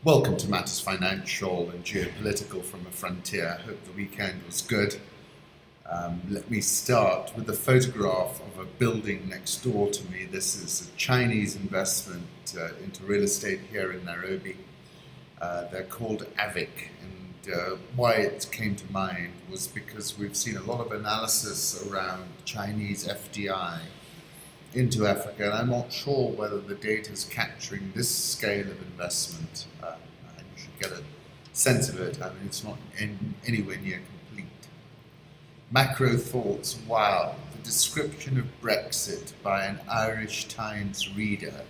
Welcome to Matters Financial and Geopolitical from a Frontier. Hope the weekend was good. Let me start with a photograph of a building next door to me. This is a Chinese investment into real estate here in Nairobi. They're called AVIC, and why it came to mind was because we've seen a lot of analysis around Chinese FDI into Africa, and I'm not sure whether the data is capturing this scale of investment. And you should get a sense of it. I mean, it's not anywhere near complete. Macro thoughts. Wow, the description of Brexit by an Irish Times reader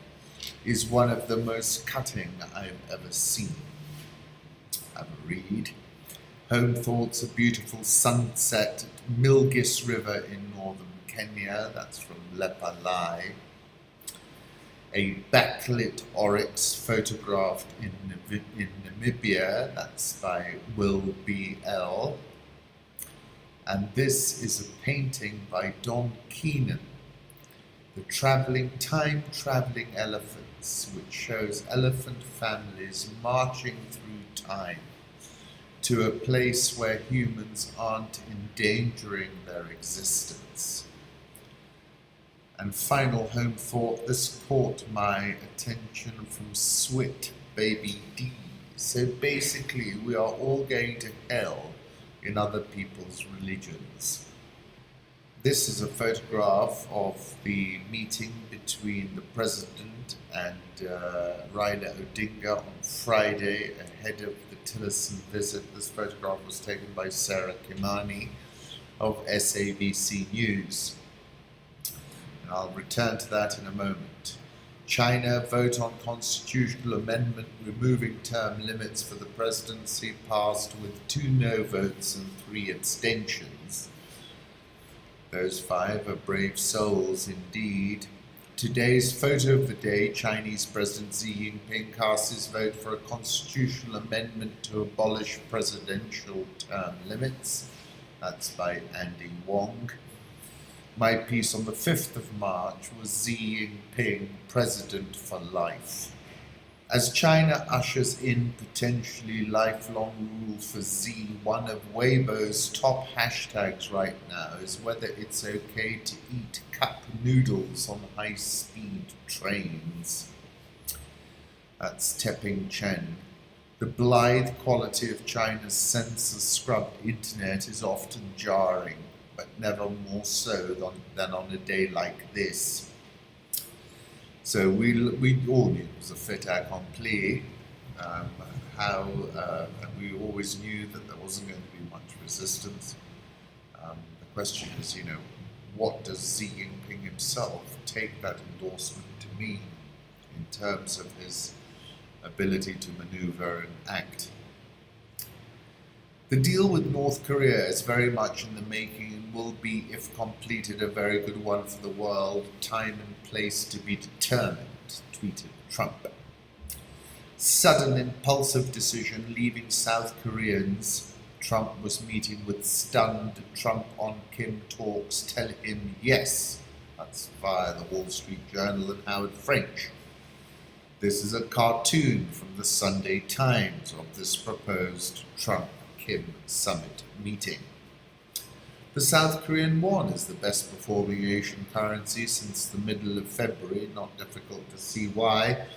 is one of the most cutting I've ever seen. Have a read. Home thoughts, a beautiful sunset at Milgis River in northern Kenya, that's from Lepalai. A backlit oryx photographed in Namibia, that's by Will B.L. And this is a painting by Don Keenan, The Time-Traveling Elephants, which shows elephant families marching through time to a place where humans aren't endangering their existence. And final home thought, this caught my attention from Swit Baby D. So basically, we are all going to hell in other people's religions. This is a photograph of the meeting between the president and Raila Odinga on Friday ahead of the Tillerson visit. This photograph was taken by Sarah Kimani of SABC News. And I'll return to that in a moment. China vote on constitutional amendment removing term limits for the presidency passed with 2 no votes and 3 abstentions. Those 5 are brave souls indeed. Today's photo of the day, Chinese President Xi Jinping casts his vote for a constitutional amendment to abolish presidential term limits. That's by Andy Wong. My piece on the 5th of March was Xi Jinping, President for Life. As China ushers in potentially lifelong rule for Xi, one of Weibo's top hashtags right now is whether it's okay to eat cup noodles on high-speed trains. That's Teping Chen. The blithe quality of China's censor-scrubbed internet is often jarring, but never more so than on a day like this. So we all knew it was a fait accompli, and we always knew that there wasn't going to be much resistance. The question is, what does Xi Jinping himself take that endorsement to mean in terms of his ability to maneuver and act? The deal with North Korea is very much in the making and will be, if completed, a very good one for the world. Time and place to be determined, tweeted Trump. Sudden impulsive decision leaving South Koreans. Trump was meeting with stunned Trump on Kim talks. Tell him yes. That's via the Wall Street Journal and Howard French. This is a cartoon from the Sunday Times of this proposed Trump-Kim summit meeting. The South Korean won is the best performing Asian currency since the middle of February, not difficult to see why.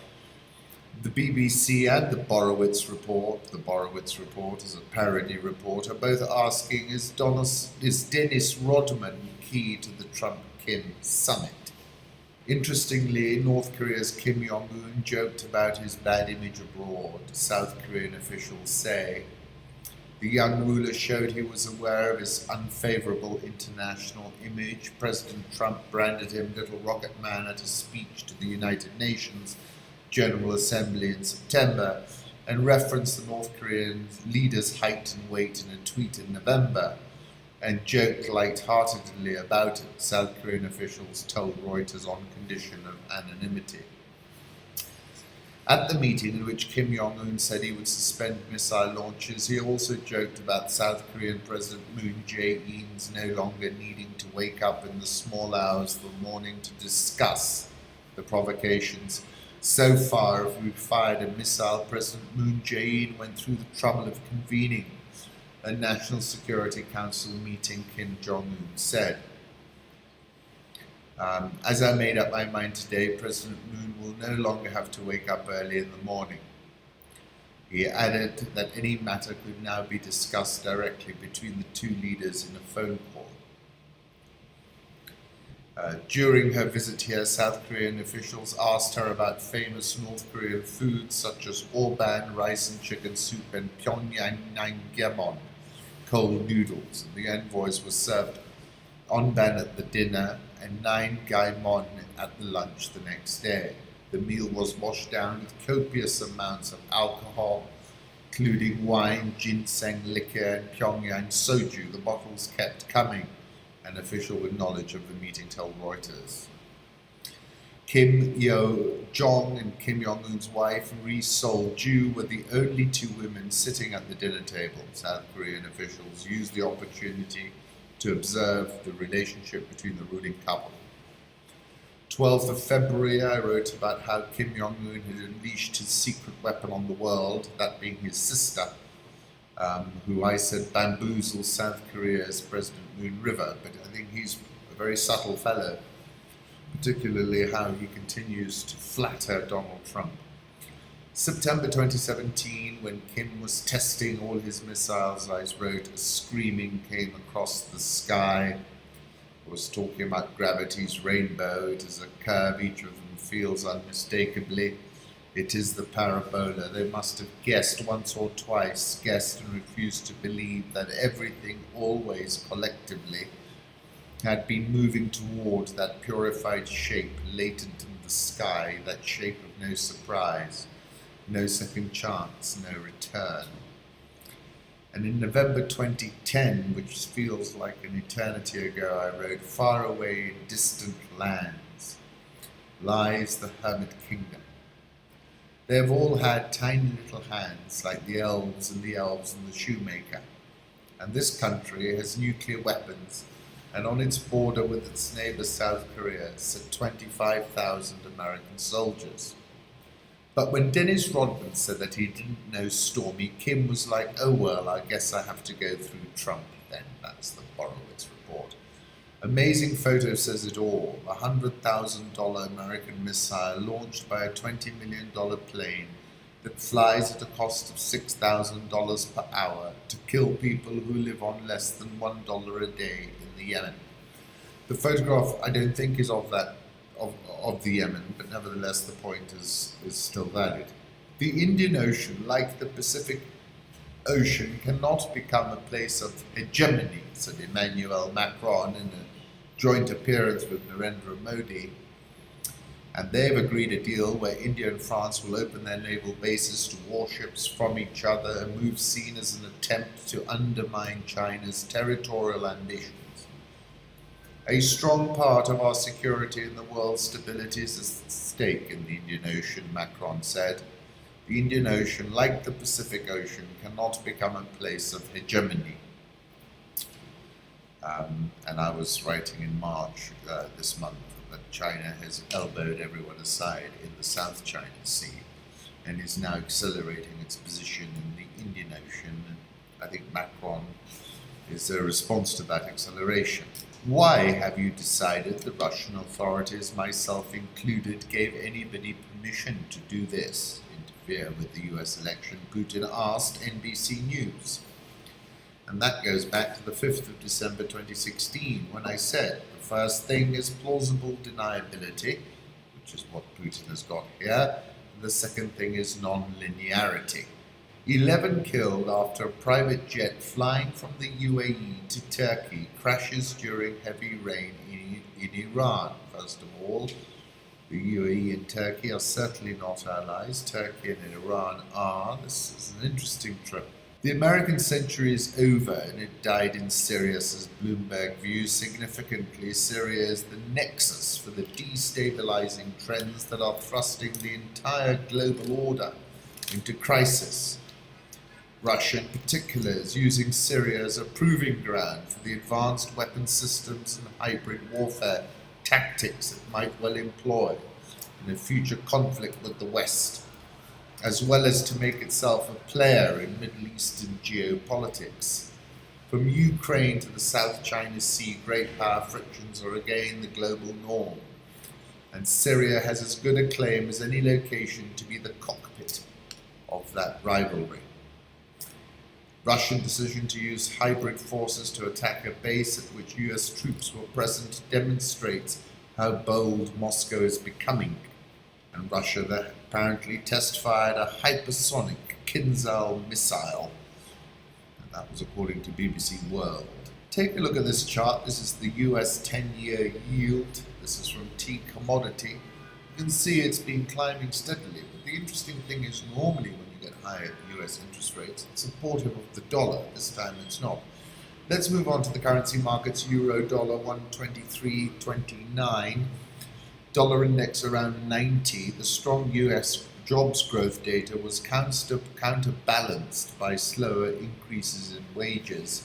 The BBC and the Borowitz report is a parody report, are both asking, is Dennis Rodman key to the Trump-Kim summit? Interestingly, North Korea's Kim Jong-un joked about his bad image abroad, South Korean officials say. The young ruler showed he was aware of his unfavorable international image. President Trump branded him Little Rocket Man at a speech to the United Nations General Assembly in September and referenced the North Korean leader's height and weight in a tweet in November and joked lightheartedly about it, South Korean officials told Reuters on condition of anonymity. At the meeting in which Kim Jong-un said he would suspend missile launches, he also joked about South Korean President Moon Jae-in's no longer needing to wake up in the small hours of the morning to discuss the provocations So far, if we fired a missile, President Moon Jae-in went through the trouble of convening a National Security Council meeting, Kim Jong-un said. As I made up my mind today, President Moon will no longer have to wake up early in the morning. He added that any matter could now be discussed directly between the two leaders in a phone call. During her visit here, South Korean officials asked her about famous North Korean foods such as orban, rice and chicken soup, and Pyongyang naengmyeon, cold noodles. And the envoys were served onban at the dinner and naengmyeon at the lunch the next day. The meal was washed down with copious amounts of alcohol, including wine, ginseng liquor, and Pyongyang soju. The bottles kept coming, an official with knowledge of the meeting told Reuters. Kim Yo-jong and Kim Jong-un's wife, Ri Sol-ju, were the only two women sitting at the dinner table. South Korean officials used the opportunity to observe the relationship between the ruling couple. 12th of February, I wrote about how Kim Jong-un had unleashed his secret weapon on the world, that being his sister, who I said bamboozles South Korea's President Moon River. But I think he's a very subtle fellow, particularly how he continues to flatter Donald Trump. September 2017, when Kim was testing all his missiles, I wrote, a screaming came across the sky. I was talking about gravity's rainbow. It is a curve each of them feels unmistakably. It is the parabola. They must have guessed once or twice, guessed and refused to believe that everything always collectively had been moving toward that purified shape latent in the sky, that shape of no surprise, no second chance, no return. And in November 2010, which feels like an eternity ago, I wrote, far away in distant lands lies the hermit kingdom. They have all had tiny little hands like the elves and the shoemaker. And this country has nuclear weapons, and on its border with its neighbor South Korea sit 25,000 American soldiers. But when Dennis Rodman said that he didn't know Stormy, Kim was like, oh well, I guess I have to go through Trump then. That's the Borowitz report. Amazing photo says it all. A $100,000 American missile launched by a $20 million plane that flies at a cost of $6,000 per hour to kill people who live on less than $1 a day in the Yemen. The photograph, I don't think, is of the Yemen, but nevertheless the point is still valid. The Indian Ocean, like the Pacific Ocean, cannot become a place of hegemony, said Emmanuel Macron in a joint appearance with Narendra Modi. And they've agreed a deal where India and France will open their naval bases to warships from each other, a move seen as an attempt to undermine China's territorial ambitions. A strong part of our security and the world's stability is at stake in the Indian Ocean, Macron said. The Indian Ocean, like the Pacific Ocean, cannot become a place of hegemony. And I was writing in March this month that China has elbowed everyone aside in the South China Sea and is now accelerating its position in the Indian Ocean. And I think Macron is a response to that acceleration. Why have you decided the Russian authorities, myself included, gave anybody permission to do this, interfere with the US election? Putin asked NBC News. And that goes back to the 5th of December 2016, when I said the first thing is plausible deniability, which is what Putin has got here, and the second thing is non-linearity. 11 killed after a private jet flying from the UAE to Turkey crashes during heavy rain in Iran. First of all, the UAE and Turkey are certainly not allies. Turkey and Iran are. This is an interesting trip. The American century is over and it died in Syria, says Bloomberg views significantly. Syria is the nexus for the destabilizing trends that are thrusting the entire global order into crisis. Russia in particular is using Syria as a proving ground for the advanced weapon systems and hybrid warfare tactics it might well employ. in a future conflict with the West, as well as to make itself a player in Middle Eastern geopolitics. From Ukraine to the South China Sea, great power frictions are again the global norm, and Syria has as good a claim as any location to be the cockpit of that rivalry. Russian decision to use hybrid forces to attack a base at which US troops were present demonstrates how bold Moscow is becoming, and Russia that apparently test-fired a hypersonic Kinzhal missile. That was according to BBC World. Take a look at this chart. This is the US 10-year yield. This is from T Commodity. You can see it's been climbing steadily. But the interesting thing is normally when you get higher US interest rates, it's supportive of the dollar. This time it's not. Let's move on to the currency markets. Euro dollar 123.29. Dollar index around 90. The strong US jobs growth data was counterbalanced by slower increases in wages.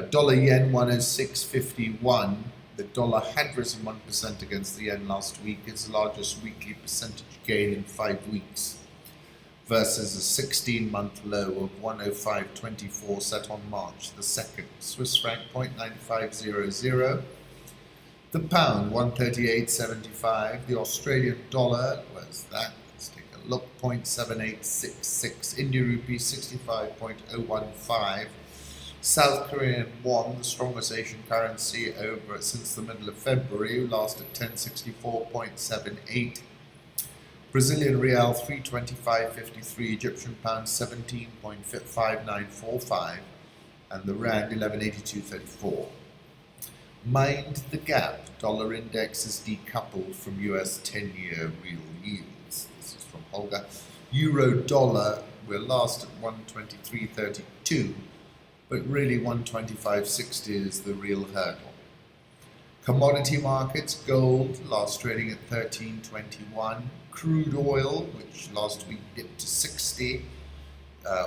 Dollar yen 106.51. The dollar had risen 1% against the yen last week, its largest weekly percentage gain in 5 weeks, versus a 16-month low of 105.24 set on March the 2nd. Swiss franc 0.9500. The pound 138.75. The Australian dollar, where's that? Look, 0.7866. India rupee 65.015. South Korean won, the strongest Asian currency over since the middle of February, last at 1064.78. Brazilian real 325.53. Egyptian pound 17.5945. And the rand 1182.34. Mind the gap. Dollar index is decoupled from US 10-year real yields. This is from Holger. Euro dollar, we're last at 123.32, but really 125.60 is the real hurdle. Commodity markets, gold last trading at 13.21. Crude oil, which last week dipped to 60,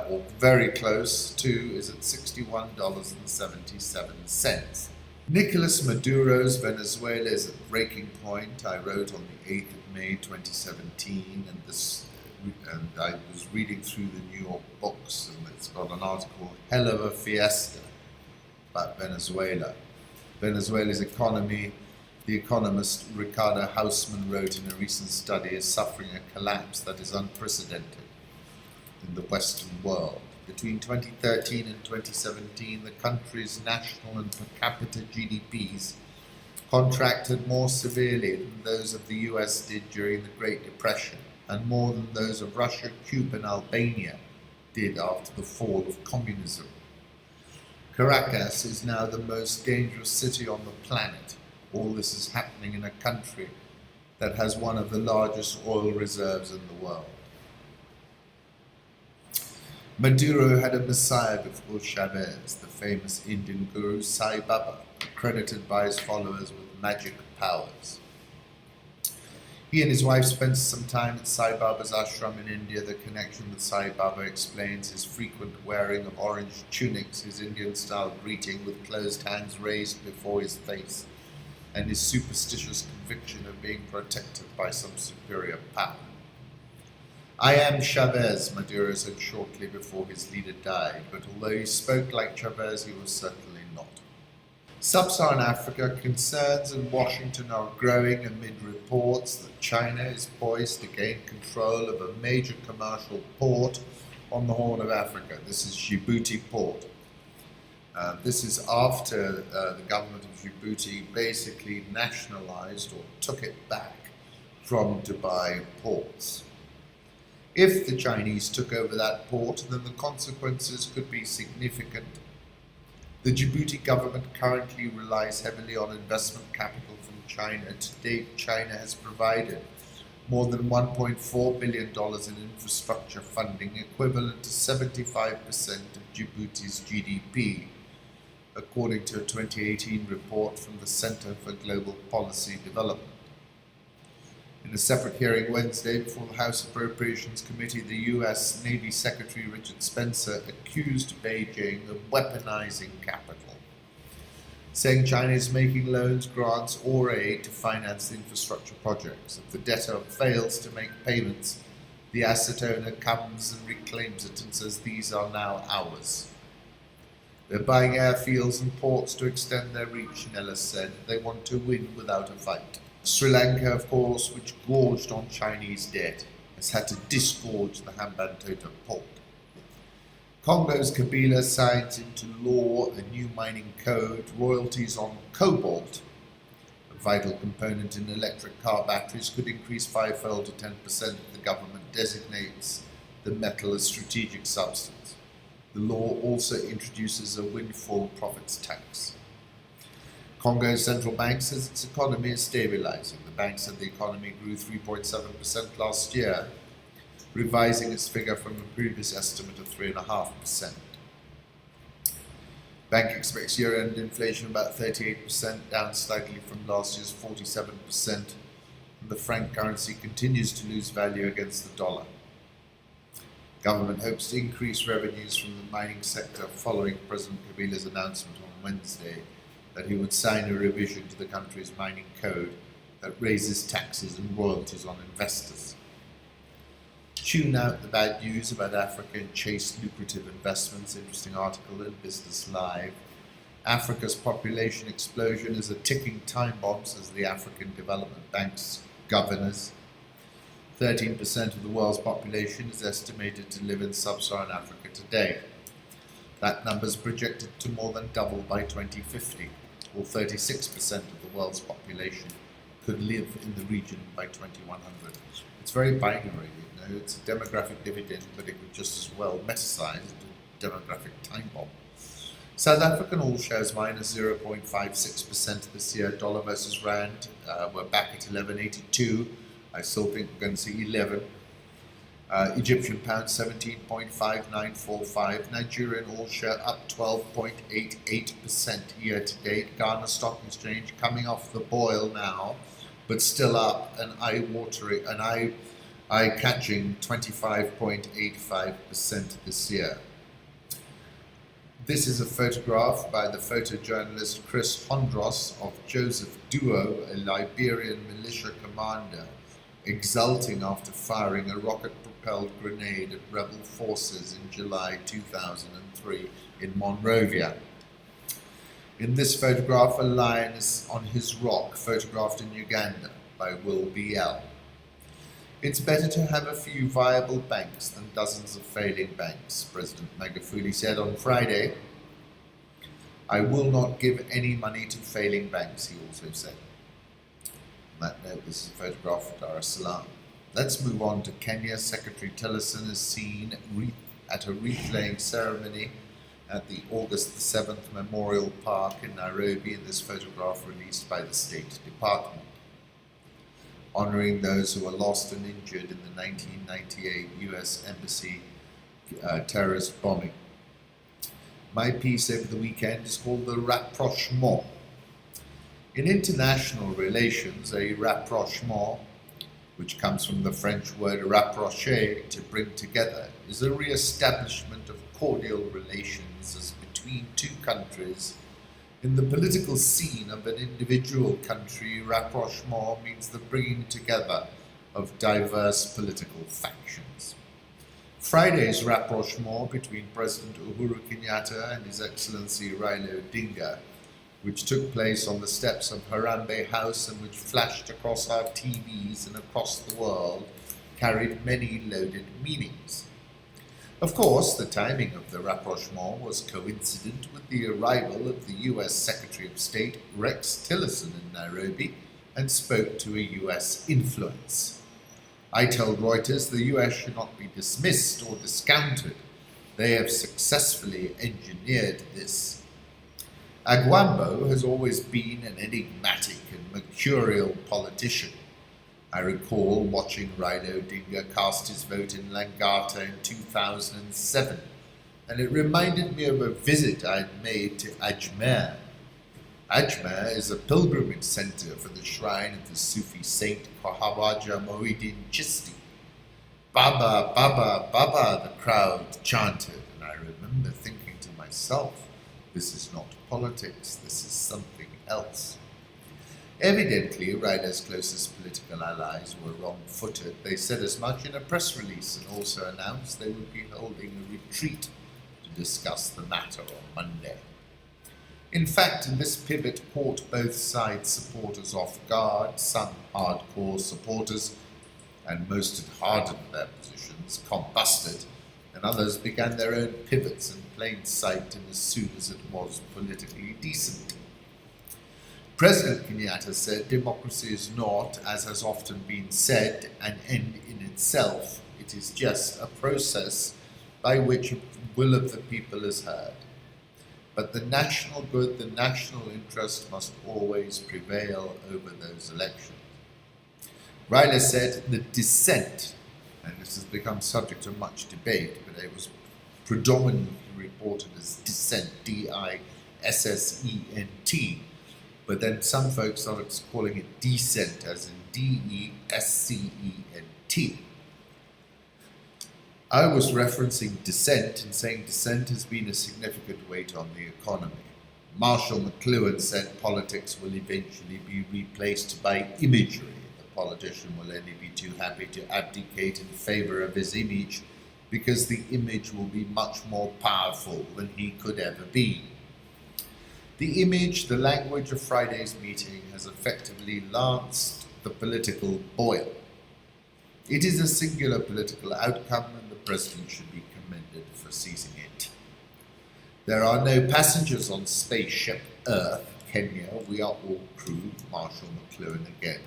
or very close to, is at $61.77. Nicolas Maduro's Venezuela is at breaking point. I wrote on the 8th of May 2017, and I was reading through the New York books, and it's got an article, Hell of a Fiesta, about Venezuela. Venezuela's economy, the economist Ricardo Hausmann wrote in a recent study, is suffering a collapse that is unprecedented in the Western world. Between 2013 and 2017, the country's national and per capita GDPs contracted more severely than those of the US did during the Great Depression, and more than those of Russia, Cuba, and Albania did after the fall of communism. Caracas is now the most dangerous city on the planet. All this is happening in a country that has one of the largest oil reserves in the world. Maduro had a messiah before Chavez, the famous Indian guru Sai Baba, credited by his followers with magic powers. He and his wife spent some time at Sai Baba's ashram in India. The connection with Sai Baba explains his frequent wearing of orange tunics, his Indian-style greeting with closed hands raised before his face, and his superstitious conviction of being protected by some superior power. I am Chavez, Maduro said shortly before his leader died, but although he spoke like Chavez, he was certainly not. Sub-Saharan Africa, concerns in Washington are growing amid reports that China is poised to gain control of a major commercial port on the Horn of Africa. This is Djibouti port. This is after the government of Djibouti basically nationalized or took it back from Dubai ports. If the Chinese took over that port, then the consequences could be significant. The Djibouti government currently relies heavily on investment capital from China. To date, China has provided more than $1.4 billion in infrastructure funding, equivalent to 75% of Djibouti's GDP, according to a 2018 report from the Center for Global Policy Development. In a separate hearing Wednesday before the House Appropriations Committee, the U.S. Navy Secretary Richard Spencer accused Beijing of weaponizing capital. saying China is making loans, grants, or aid to finance the infrastructure projects. If the debtor fails to make payments, the asset owner comes and reclaims it and says, "These are now ours." They're buying airfields and ports to extend their reach, Nellis said. They want to win without a fight. Sri Lanka, of course, which gorged on Chinese debt, has had to disgorge the Hambantota port. Congo's Kabila signs into law a new mining code, royalties on cobalt, a vital component in electric car batteries, could increase fivefold to 10% if the government designates the metal as strategic substance. The law also introduces a windfall profits tax. Congo's central bank says its economy is stabilizing. The bank said the economy grew 3.7% last year, revising its figure from a previous estimate of 3.5%. Bank expects year-end inflation about 38%, down slightly from last year's 47%, and the franc currency continues to lose value against the dollar. Government hopes to increase revenues from the mining sector following President Kabila's announcement on Wednesday that he would sign a revision to the country's mining code that raises taxes and royalties on investors. Tune out the bad news about Africa and chase lucrative investments. Interesting article in Business Live. Africa's population explosion is a ticking time bomb, says the African Development Bank's governors. 13% of the world's population is estimated to live in sub-Saharan Africa today. That number is projected to more than double by 2050, or 36% of the world's population could live in the region by 2100. It's very binary. It's a demographic dividend, but it could just as well metasize into a demographic time bomb. South African all shares minus 0.56% this year. Dollar versus rand, we're back at 11.82. I still think we're going to see 11. Egyptian pound 17.5945. Nigerian all share up 12.88% year to date. Ghana Stock Exchange coming off the boil now, but still up, an eye-catching 25.85% this year. This is a photograph by the photojournalist Chris Hondros of Joseph Duo, a Liberian militia commander, exulting after firing a rocket-propelled grenade at rebel forces in July 2003 in Monrovia. In this photograph, a lion is on his rock, photographed in Uganda by Will B.L. It's better to have a few viable banks than dozens of failing banks, President Magufuli said on Friday. I will not give any money to failing banks, he also said. On that note, this is a photograph of Dar es Salaam. Let's move on to Kenya. Secretary Tillerson is seen at a wreath-laying ceremony at the August the 7th Memorial Park in Nairobi in this photograph released by the State Department, honoring those who were lost and injured in the 1998 U.S. Embassy terrorist bombing. My piece over the weekend is called The Rapprochement. In international relations, a rapprochement, which comes from the French word rapprocher, to bring together, is a re-establishment of cordial relations as between two countries. In the political scene of an individual country, rapprochement means the bringing together of diverse political factions. Friday's rapprochement between President Uhuru Kenyatta and His Excellency Raila Odinga, which took place on the steps of Harambee House and which flashed across our TVs and across the world, carried many loaded meanings. Of course, the timing of the rapprochement was coincident with the arrival of the U.S. Secretary of State Rex Tillerson in Nairobi and spoke to a U.S. influence. I told Reuters the U.S. should not be dismissed or discounted. They have successfully engineered this. Agwambo has always been an enigmatic and mercurial politician. I recall watching Raila Odinga cast his vote in Langata in 2007, and it reminded me of a visit I had made to Ajmer. Ajmer is a pilgrimage center for the shrine of the Sufi saint Khawaja Muhyiddin Chishti. Baba, Baba, Baba, the crowd chanted, and I remember thinking to myself, This is not politics, this is something else. Evidently, Raila's closest political allies were wrong-footed. They said as much in a press release and also announced they would be holding a retreat to discuss the matter on Monday. In fact, this pivot caught both sides' supporters off guard. Some hardcore supporters, and most had hardened their positions, combusted, and others began their own pivots in plain sight and as soon as it was politically decent. President Kenyatta said democracy is not, as has often been said, an end in itself. It is just a process by which the will of the people is heard. But the national good, the national interest must always prevail over those elections. Raila said the dissent, and this has become subject to much debate, but it was predominantly reported as dissent, D-I-S-S-E-N-T. But then some folks started calling it decent, as in D-E-S-C-E-N-T. I was referencing dissent and saying dissent has been a significant weight on the economy. Marshall McLuhan said politics will eventually be replaced by imagery. The politician will only be too happy to abdicate in favor of his image because the image will be much more powerful than he could ever be. The image, the language of Friday's meeting has effectively lanced the political boil. It is a singular political outcome and the president should be commended for seizing it. There are no passengers on spaceship Earth, Kenya. We are all crew, Marshall McLuhan again.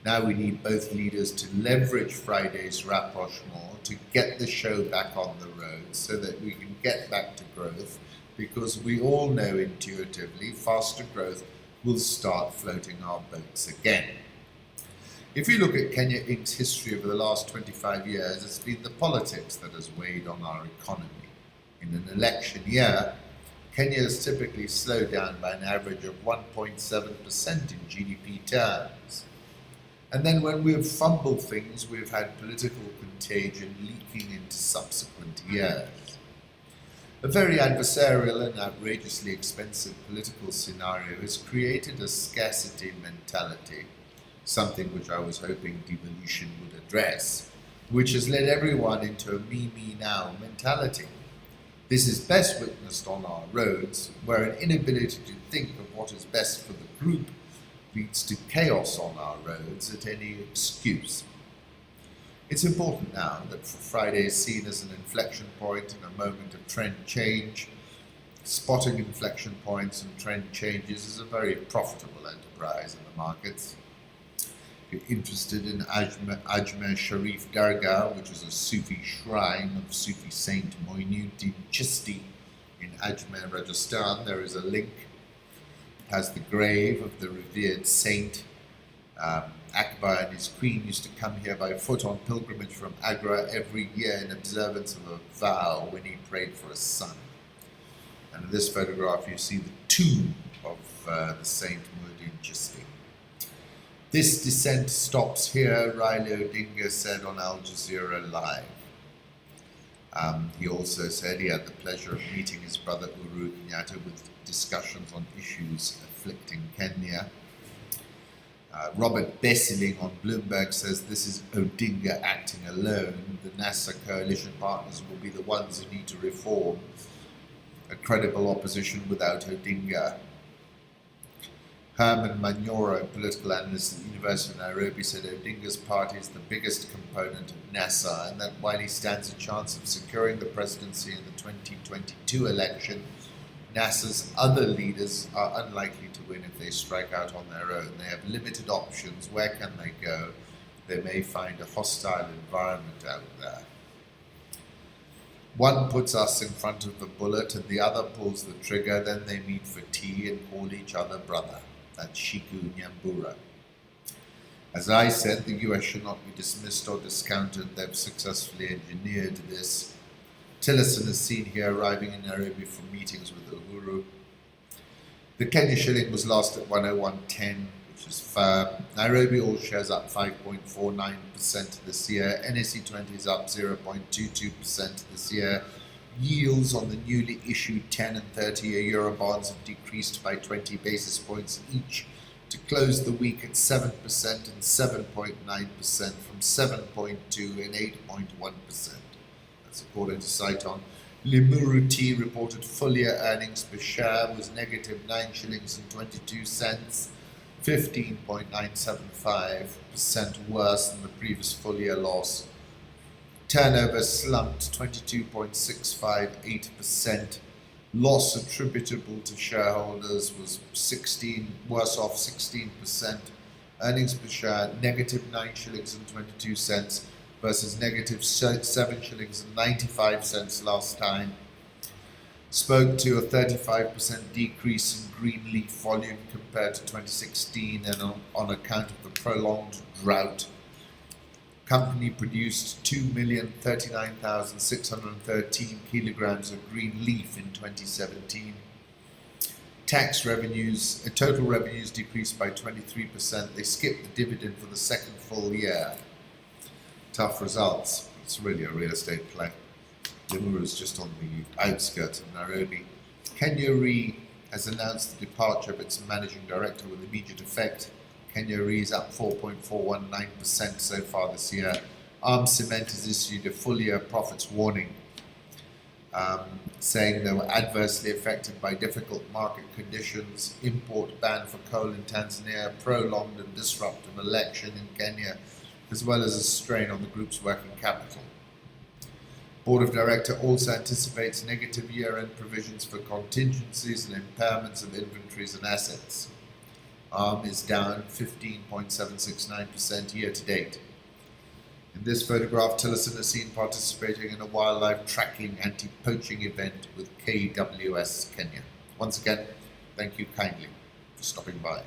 Now we need both leaders to leverage Friday's rapprochement to get the show back on the road so that we can get back to growth, because we all know intuitively faster growth will start floating our boats again. If you look at Kenya Inc.'s history over the last 25 years, it's been the politics that has weighed on our economy. In an election year, Kenya has typically slowed down by an average of 1.7% in GDP terms. And then when we've fumbled things, we've had political contagion leaking into subsequent years. A very adversarial and outrageously expensive political scenario has created a scarcity mentality, something which I was hoping devolution would address, which has led everyone into a me, me now mentality. This is best witnessed on our roads, where an inability to think of what is best for the group leads to chaos on our roads at any excuse. It's important now that Friday is seen as an inflection point in a moment of trend change. Spotting inflection points and trend changes is a very profitable enterprise in the markets. If you're interested in Ajmer Sharif Dargah, which is a Sufi shrine of Sufi Saint Moinuddin Chisti in Ajmer, Rajasthan, there is a link. It has the grave of the revered saint. Akbar and his queen used to come here by foot on pilgrimage from Agra every year in observance of a vow when he prayed for a son. And in this photograph you see the tomb of the Saint Moinuddin Chisti. This descent stops here, Raila Odinga said on Al Jazeera Live. He also said he had the pleasure of meeting his brother Uhuru Kenyatta with discussions on issues afflicting Kenya. Robert Bessiling on Bloomberg says this is Odinga acting alone. The NASA coalition partners will be the ones who need to reform. A credible opposition without Odinga. Herman Manyora, a political analyst at the University of Nairobi, said Odinga's party is the biggest component of NASA and that while he stands a chance of securing the presidency in the 2022 election, NASA's other leaders are unlikely to win if they strike out on their own. They have limited options. Where can they go? They may find a hostile environment out there. One puts us in front of the bullet and the other pulls the trigger. Then they meet for tea and call each other brother. That's Shiku Nyambura. As I said, the US should not be dismissed or discounted. They've successfully engineered this. Tillerson is seen here arriving in Nairobi for meetings with Uhuru. The Kenya shilling was last at 101.10, which is firm. Nairobi all shares up 5.49% this year. NSE 20 is up 0.22% this year. Yields on the newly issued 10 and 30-year Eurobonds have decreased by 20 basis points each to close the week at 7% and 7.9% from 7.2 and 8.1%. That's according to Saiton. Limuru Tea reported full-year earnings per share was negative 9 shillings and 22 cents, 15.975% worse than the previous full-year loss. Turnover slumped 22.658%. Loss attributable to shareholders was worse off 16%. Earnings per share negative 9 shillings and 22 cents versus negative 7 shillings and 95 cents last time. Spoke to a 35% decrease in green leaf volume compared to 2016 and on account of the prolonged drought. Company produced 2,039,613 kilograms of green leaf in 2017. Total revenues decreased by 23%. They skipped the dividend for the second full year. Tough results. It's really a real estate play. Limuru is just on the outskirts of Nairobi. Kenya Re has announced the departure of its managing director with immediate effect. Kenya Re is up 4.419% so far this year. Armed Cement has issued a full-year profits warning, saying they were adversely affected by difficult market conditions, import ban for coal in Tanzania, prolonged and disruptive election in Kenya, as well as a strain on the group's working capital. Board of Director also anticipates negative year-end provisions for contingencies and impairments of inventories and assets. ARM is down 15.769% year to date. In this photograph, Tillerson is seen participating in a wildlife tracking anti-poaching event with KWS Kenya. Once again, thank you kindly for stopping by.